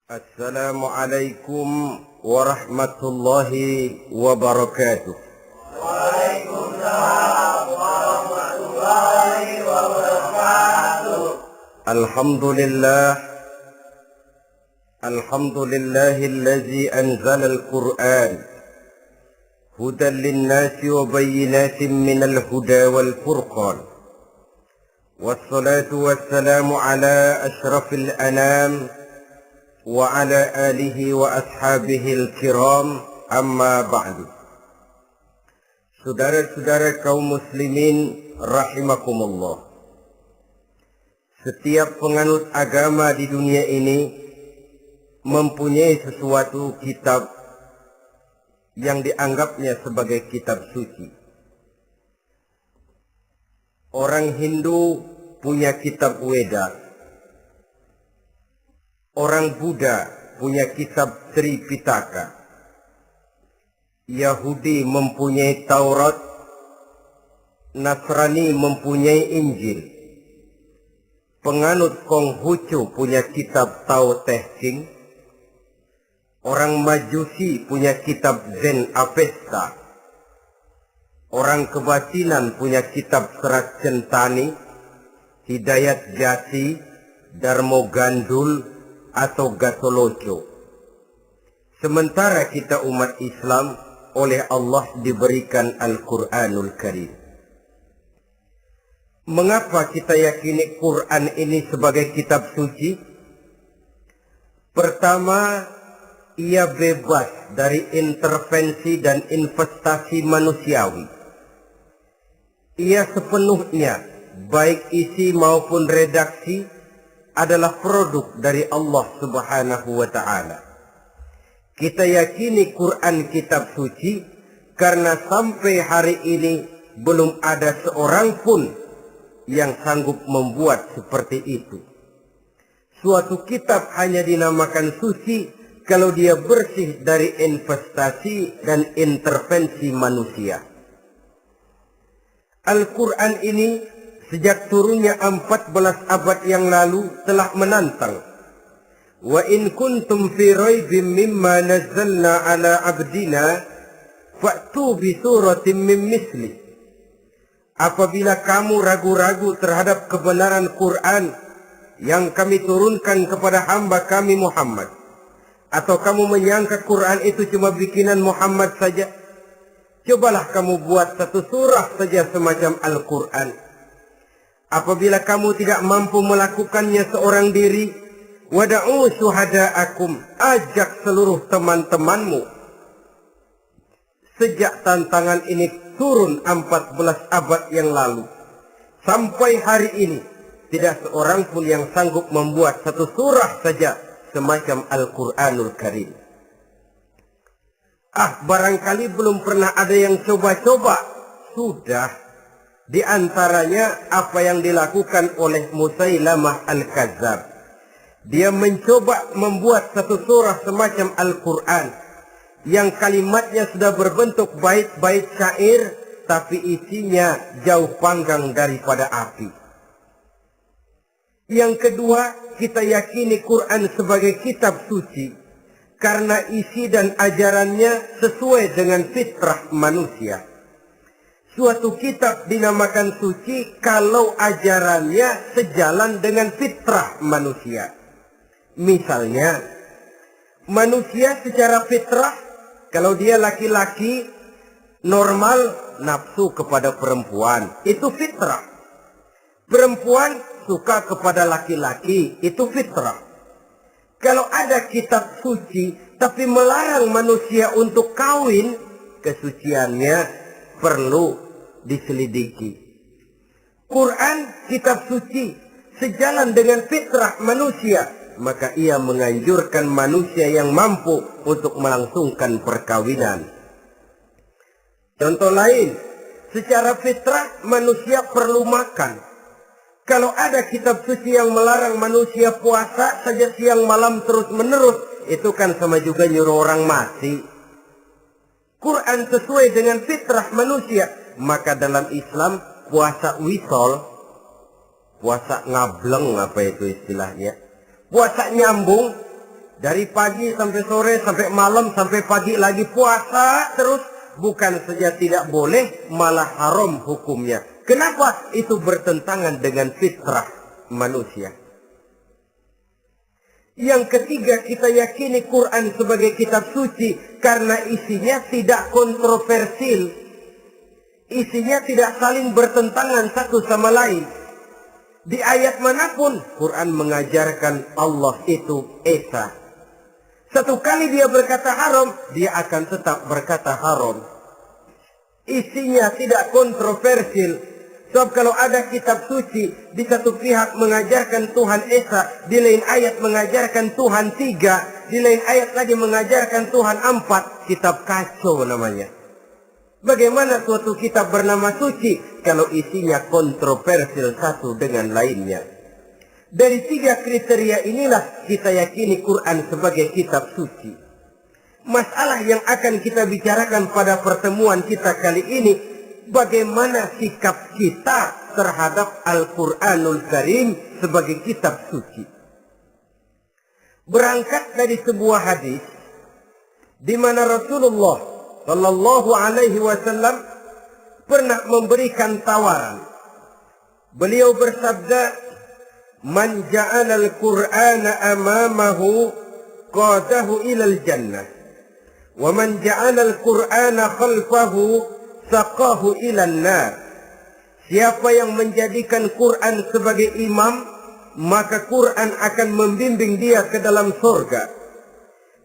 Assalamualaikum warahmatullahi wabarakatuh. Waalaikumsalam warahmatullahi wabarakatuh. Alhamdulillahillazi anzala al-Qur'an hudan lin-nasi wa bayyinatin minal huda wal furqan. Wassalatu wassalamu ala asyrafil anam wa ala alihi wa ashabihil kiram, amma ba'du. Saudara-saudara kaum muslimin rahimakumullah. Setiap penganut agama di dunia ini mempunyai sesuatu kitab yang dianggapnya sebagai kitab suci. Orang Hindu punya kitab Weda. Orang Buddha punya kitab Tripitaka. Yahudi mempunyai Taurat. Nasrani mempunyai Injil. Penganut Konghucu punya kitab Tao Te Ching. Orang Majusi punya kitab Zen Avesta. Orang kebatinan punya kitab Serat Centani, Hidayat Jati, Darmo Gandul, atau Gatoloco. Sementara kita umat Islam oleh Allah diberikan Al-Quranul Karim. Mengapa kita yakini Quran ini sebagai kitab suci? Pertama, ia bebas dari intervensi dan investasi manusiawi. Ia sepenuhnya, baik isi maupun redaksi, adalah produk dari Allah Subhanahu wa ta'ala. Kita yakini Quran kitab suci karena sampai hari ini belum ada seorang pun yang sanggup membuat seperti itu. Suatu kitab hanya dinamakan suci kalau dia bersih dari investasi dan intervensi manusia. Al-Quran ini sejak turunnya 14 abad yang lalu telah menantang. Wa in kuntum fi raibim mimma nazzalna ala abdina fa'tu bi suratin min misli. Apabila kamu ragu-ragu terhadap kebenaran Quran yang kami turunkan kepada hamba kami Muhammad, atau kamu menyangka Quran itu cuma bikinan Muhammad saja, cobalah kamu buat satu surah saja semacam Al-Quran. Apabila kamu tidak mampu melakukannya seorang diri, wada'u syuhada'akum, ajak seluruh teman-temanmu. Sejak tantangan ini turun 14 abad yang lalu, sampai hari ini, tidak seorang pun yang sanggup membuat satu surah saja semacam Al-Quranul Karim. Barangkali belum pernah ada yang coba-coba. Sudah. Di antaranya apa yang dilakukan oleh Musailamah Al-Kadzab. Dia mencoba membuat satu surah semacam Al-Quran yang kalimatnya sudah berbentuk bait-bait syair, tapi isinya jauh panggang daripada api. Yang kedua, kita yakini Quran sebagai kitab suci karena isi dan ajarannya sesuai dengan fitrah manusia. Suatu kitab dinamakan suci kalau ajarannya sejalan dengan fitrah manusia. Misalnya, manusia secara fitrah, kalau dia laki-laki, normal nafsu kepada perempuan, itu fitrah. Perempuan suka kepada laki-laki, itu fitrah. Kalau ada kitab suci, tapi melarang manusia untuk kawin, kesuciannya perlu diselidiki. Quran kitab suci sejalan dengan fitrah manusia, maka ia menganjurkan manusia yang mampu untuk melangsungkan perkawinan. Contoh lain, secara fitrah manusia perlu makan. Kalau ada kitab suci yang melarang manusia puasa saja siang malam terus menerus, itu kan sama juga nyuruh orang mati. Quran sesuai dengan fitrah manusia. Maka dalam Islam puasa wisol, puasa ngableng, apa itu istilahnya, puasa nyambung, Dari pagi sampai sore, sampai malam, sampai pagi lagi puasa terus. Bukan saja tidak boleh, malah haram hukumnya. Kenapa? Itu bertentangan dengan fitrah manusia. Yang ketiga, kita yakini Quran sebagai kitab suci karena isinya tidak kontroversial. Isinya tidak saling bertentangan satu sama lain. Di ayat manapun, Quran mengajarkan Allah itu Esa. Satu kali dia berkata haram, dia akan tetap berkata haram. Isinya tidak kontroversial. Sebab kalau ada kitab suci, di satu pihak mengajarkan Tuhan Esa, di lain ayat mengajarkan Tuhan 3, di lain ayat lagi mengajarkan Tuhan 4, kitab kacau namanya. Bagaimana suatu kitab bernama suci kalau isinya kontroversial satu dengan lainnya? Dari 3 kriteria inilah kita yakini Quran sebagai kitab suci. Masalah yang akan kita bicarakan pada pertemuan kita kali ini, bagaimana sikap kita terhadap Al-Quranul Karim sebagai kitab suci. Berangkat dari sebuah hadis di mana Rasulullah Sallallahu Alaihi Wasallam pernah memberikan tawaran. Beliau bersabda, "Man ja'ala al-Qur'ana amamahu qadahu ilal jannah, wa man ja'ala al-Qur'ana khalfahu saqahu ilan nar." Siapa yang menjadikan Quran sebagai imam, maka Quran akan membimbing dia ke dalam surga.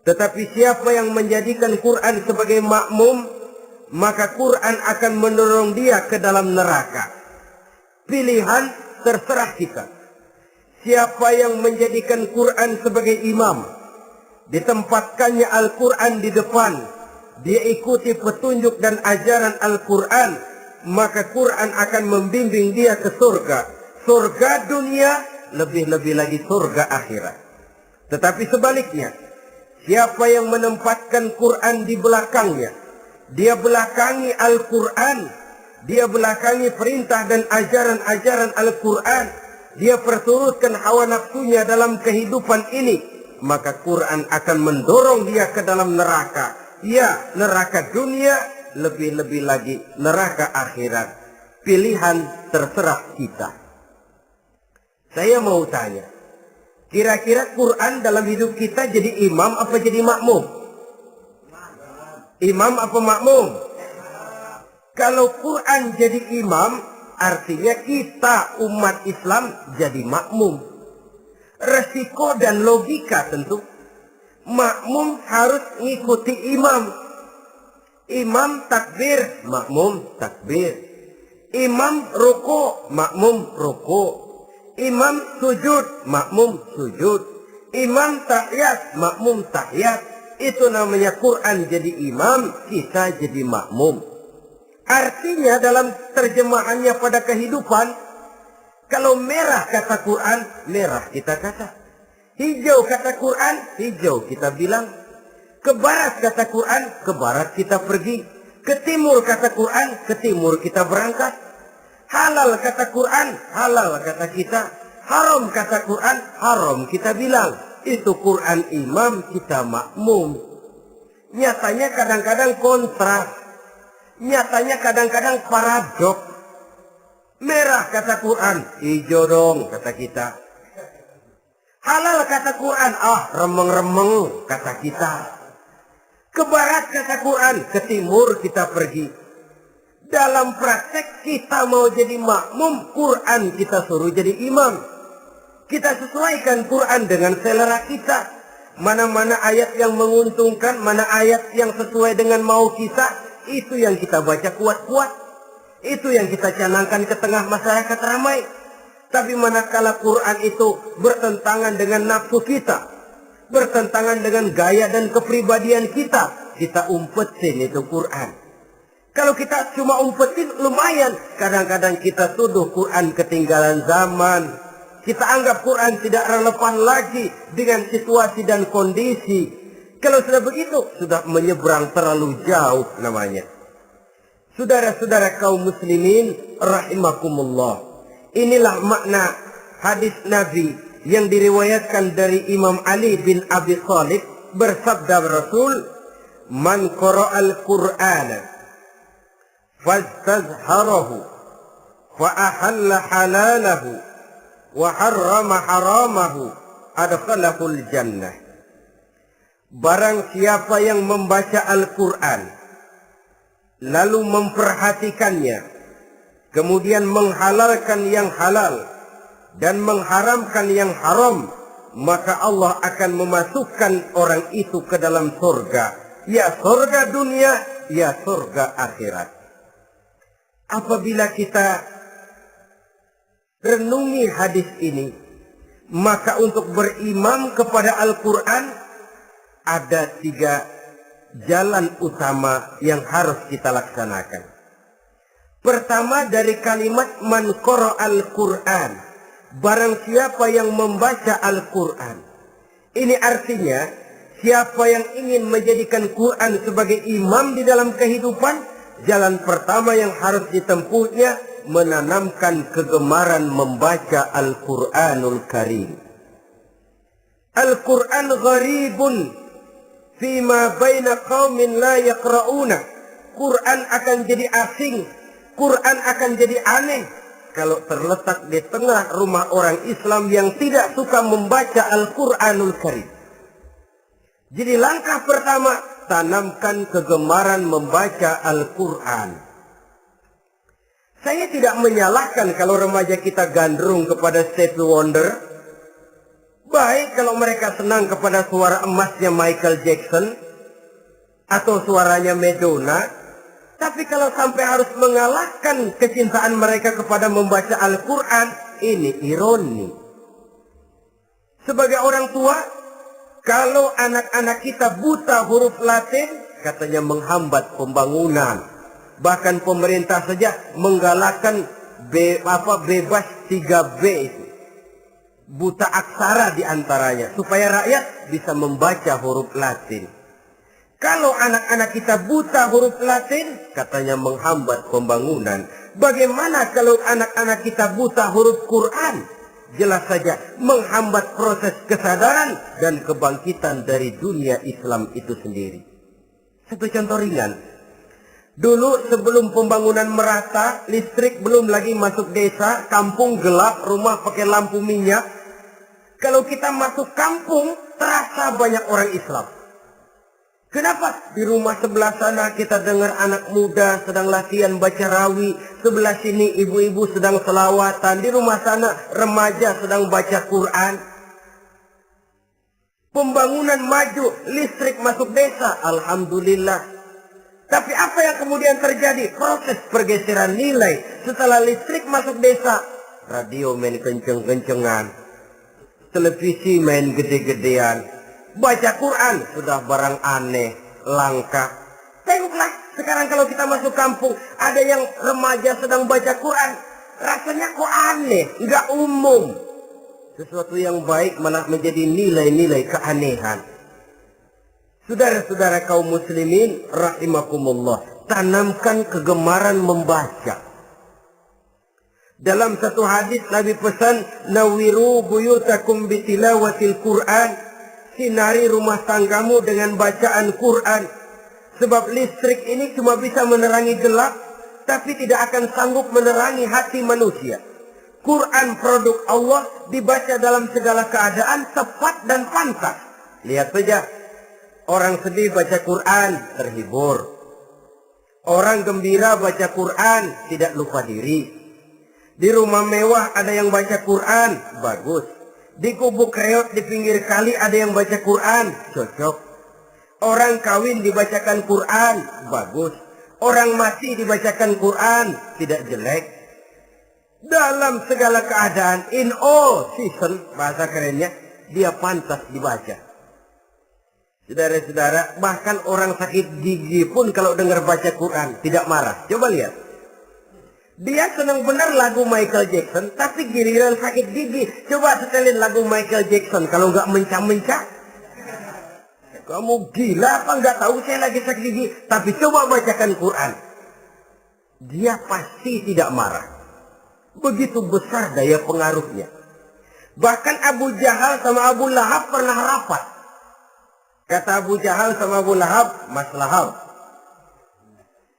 Tetapi siapa yang menjadikan Quran sebagai makmum, maka Quran akan mendorong dia ke dalam neraka. Pilihan terserah kita. Siapa yang menjadikan Quran sebagai imam, ditempatkannya Al-Quran di depan, dia ikuti petunjuk dan ajaran Al-Quran, maka Quran akan membimbing dia ke surga. Surga dunia, lebih-lebih lagi surga akhirat. Tetapi sebaliknya, siapa yang menempatkan Quran di belakangnya, dia belakangi Al-Quran, dia belakangi perintah dan ajaran-ajaran Al-Quran, dia perturutkan hawa nafsunya dalam kehidupan ini, maka Quran akan mendorong dia ke dalam neraka. Ya, neraka dunia, lebih-lebih lagi neraka akhirat. Pilihan terserah kita. Saya mau tanya, kira-kira Quran dalam hidup kita jadi imam apa jadi makmum? Imam apa makmum? Kalau Quran jadi imam, artinya kita umat Islam jadi makmum. Resiko dan logika tentu. Makmum harus ngikuti imam. Imam takbir, makmum takbir. Imam ruku, makmum ruku. Imam sujud, makmum sujud. Imam tahiyat, makmum tahiyat. Itu namanya Quran jadi imam, kita jadi makmum. Artinya dalam terjemahannya pada kehidupan, kalau merah kata Quran, merah kita kata. Hijau kata Quran, hijau kita bilang. Ke barat kata Quran, ke barat kita pergi. Ke timur kata Quran, ke timur kita berangkat. Halal kata Quran, halal kata kita. Haram kata Quran, haram kita bilang. Itu Quran imam, kita makmum. Nyatanya kadang-kadang kontras. Nyatanya kadang-kadang paradok. Merah kata Quran, hijau dong kata kita. Halal kata Quran, remeng-remeng kata kita. Ke barat kata Quran, ke timur kita pergi. Dalam praktek kita mau jadi makmum, Quran kita suruh jadi imam. Kita sesuaikan Quran dengan selera kita. Mana-mana ayat yang menguntungkan, mana ayat yang sesuai dengan mau kita, itu yang kita baca kuat-kuat. Itu yang kita canangkan ke tengah masyarakat ramai. Tapi manakala Quran itu bertentangan dengan nafsu kita, bertentangan dengan gaya dan kepribadian kita, kita umpetin itu Quran. Kalau kita cuma umpetin lumayan, kadang-kadang kita tuduh Quran ketinggalan zaman. Kita anggap Quran tidak relevan lagi dengan situasi dan kondisi. Kalau sudah begitu, sudah menyeberang terlalu jauh namanya. Saudara-saudara kaum muslimin rahimakumullah. Inilah makna hadis Nabi yang diriwayatkan dari Imam Ali bin Abi Thalib, bersabda Rasul, "Man qara'al Qur'ana fastazharahu fa ahalla halalahu wa harrama haramahu adkhalahul jannah." Barang siapa yang membaca Al-Quran lalu memperhatikannya, kemudian menghalalkan yang halal dan mengharamkan yang haram, maka Allah akan memasukkan orang itu ke dalam surga, ya surga dunia, ya surga akhirat. Apabila kita renungi hadis ini, maka untuk berimam kepada Al-Quran ada 3 jalan utama yang harus kita laksanakan. Pertama, dari kalimat man qara'al Qur'an, barang siapa yang membaca Al-Quran. Ini artinya siapa yang ingin menjadikan Quran sebagai imam di dalam kehidupan, jalan pertama yang harus ditempuhnya menanamkan kegemaran membaca Al-Quranul Karim. Al-Quran gharibun fima baina qaumin la yaqra'una. Quran akan jadi asing, Quran akan jadi aneh kalau terletak di tengah rumah orang Islam yang tidak suka membaca Al-Quranul Karim. Jadi langkah pertama, tanamkan kegemaran membaca Al-Quran. Saya tidak menyalahkan kalau remaja kita gandrung kepada Stevie Wonder. Baik kalau mereka senang kepada suara emasnya Michael Jackson atau suaranya Madonna. Tapi kalau sampai harus mengalahkan kecintaan mereka kepada membaca Al-Quran, ini ironi. Sebagai orang tua, kalau anak-anak kita buta huruf Latin, katanya menghambat pembangunan. Bahkan pemerintah saja menggalakkan bebas 3B itu. Buta aksara diantaranya, supaya rakyat bisa membaca huruf Latin. Kalau anak-anak kita buta huruf Latin, katanya menghambat pembangunan. Bagaimana kalau anak-anak kita buta huruf Quran? Jelas saja menghambat proses kesadaran dan kebangkitan dari dunia Islam itu sendiri. Satu contoh ringan. Dulu sebelum pembangunan merata, listrik belum lagi masuk desa, kampung gelap, rumah pakai lampu minyak. Kalau kita masuk kampung, terasa banyak orang Islam. Kenapa? Di rumah sebelah sana kita dengar anak muda sedang latihan baca rawi. Sebelah sini ibu-ibu sedang selawatan. Di rumah sana remaja sedang baca Quran. Pembangunan maju, listrik masuk desa. Alhamdulillah. Tapi apa yang kemudian terjadi? Proses pergeseran nilai. Setelah listrik masuk desa, radio main kenceng-kencengan. Televisi main gede-gedean. Baca Quran sudah barang aneh, langka. Tengoklah sekarang kalau kita masuk kampung, ada yang remaja sedang baca Quran. Rasanya kok aneh, nggak umum. Sesuatu yang baik malah menjadi nilai-nilai keanehan. Saudara-saudara kaum muslimin rahimakumullah, tanamkan kegemaran membaca. Dalam satu hadis Nabi pesan, nawiru buyutakum bitilawatil Quran. Sinari rumah tanggamu dengan bacaan Quran. Sebab listrik ini cuma bisa menerangi gelap, tapi tidak akan sanggup menerangi hati manusia. Quran produk Allah dibaca dalam segala keadaan, tepat dan pantas. Lihat saja, orang sedih baca Quran, terhibur. Orang gembira baca Quran, tidak lupa diri. Di rumah mewah ada yang baca Quran, bagus. Di gubuk reot di pinggir kali ada yang baca Quran, cocok. Orang kawin dibacakan Quran, bagus. Orang mati dibacakan Quran, tidak jelek. Dalam segala keadaan, in all season, bahasa kerennya, dia pantas dibaca. Saudara-saudara, bahkan orang sakit gigi pun kalau dengar baca Quran, tidak marah. Coba lihat. Dia senang benar lagu Michael Jackson, tapi giliran sakit gigi. Coba setelin lagu Michael Jackson, kalau nggak mencah-mencah. Kamu gila apa nggak tahu saya lagi sakit gigi? Tapi coba bacakan Quran. Dia pasti tidak marah. Begitu besar daya pengaruhnya. Bahkan Abu Jahal sama Abu Lahab pernah rapat. Kata Abu Jahal sama Abu Lahab, Mas Lahab,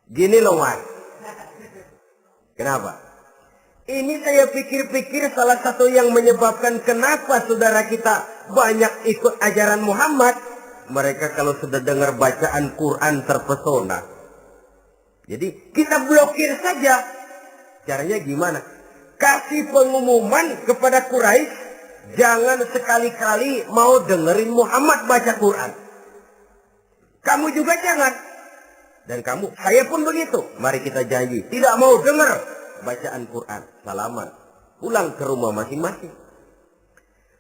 gini loh Mas. Kenapa? Ini saya pikir-pikir salah satu yang menyebabkan kenapa saudara kita banyak ikut ajaran Muhammad. Mereka kalau sudah dengar bacaan Quran terpesona. Jadi kita blokir saja. Caranya gimana? Kasih pengumuman kepada Quraisy. Jangan sekali-kali mau dengerin Muhammad baca Quran. Kamu juga jangan. Dan kamu, saya pun begitu. Mari kita janji, tidak mau dengar bacaan Quran. Salaman. Pulang ke rumah masing-masing.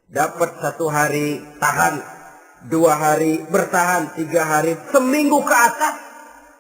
Dapat 1 hari tahan. 2 hari bertahan. 3 hari. Seminggu ke atas.